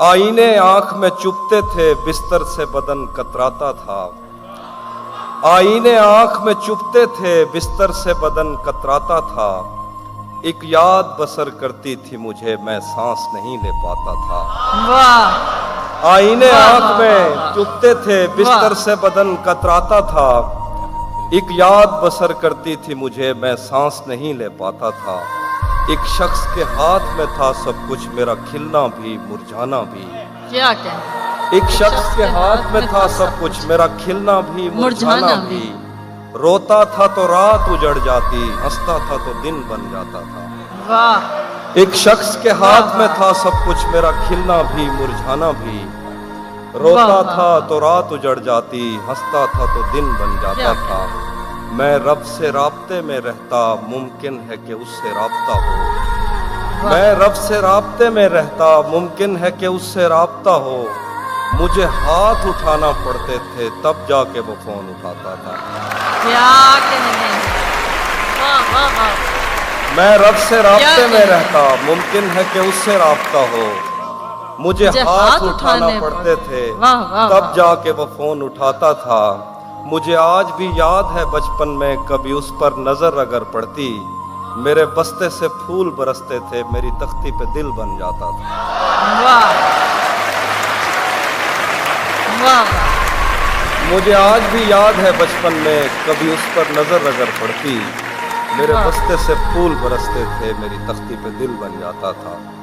आईने आंख में चुभते थे, बिस्तर से बदन कतराता था। आईने आंख में चुभते थे, बिस्तर से बदन कतराता था। एक याद बसर करती थी मुझे, मैं सांस नहीं ले पाता था। वाह आईने वाह, आंख वाह, में वाह, चुभते थे, बिस्तर वाह। से बदन कतराता था। एक याद बसर करती थी मुझे, मैं सांस नहीं ले पाता था। एक शख्स के हाथ में था सब कुछ, मेरा खिलना भी मुरझाना भी। क्या कहना। एक शख्स के हाथ में था सब कुछ, मेरा खिलना भी मुरझाना मुरझाना भी। रोता था तो रात उजड़ जाती, हंसता था तो दिन बन जाता था। वाह एक शख्स के हाथ में था सब कुछ, मेरा खिलना भी मुरझाना भी। रोता वाह, वाह, था वाह। तो रात उजड़ जाती, हंसता था तो दिन बन जाता क्या था। मैं रब से राब्ते में रहता, मुमकिन है कि उससे राब्ता हो। वाह। मैं रब से राब्ते में रहता, मुमकिन है कि उससे राब्ता हो। मुझे हाथ उठाना पड़ते थे, तब जाके वो फोन उठाता था। क्या कहने। वाह वाह वाह। मैं रब से राब्ते क्या में कहने। रहता, मुमकिन है कि उससे राब्ता हो। मुझे हाथ उठाना पड़ते थे, वाह वाह तब वाह। जाके वो फोन उठाता था। मुझे आज भी याद है बचपन में, कभी उस पर नजर अगर पड़ती, मेरे बस्ते से फूल बरसते थे, मेरी तख्ती पे दिल बन जाता था। वाह वाह वाह। मुझे आज भी याद है बचपन में, कभी उस पर नजर अगर पड़ती, मेरे वाह। बस्ते से फूल बरसते थे, मेरी तख्ती पे दिल बन जाता था।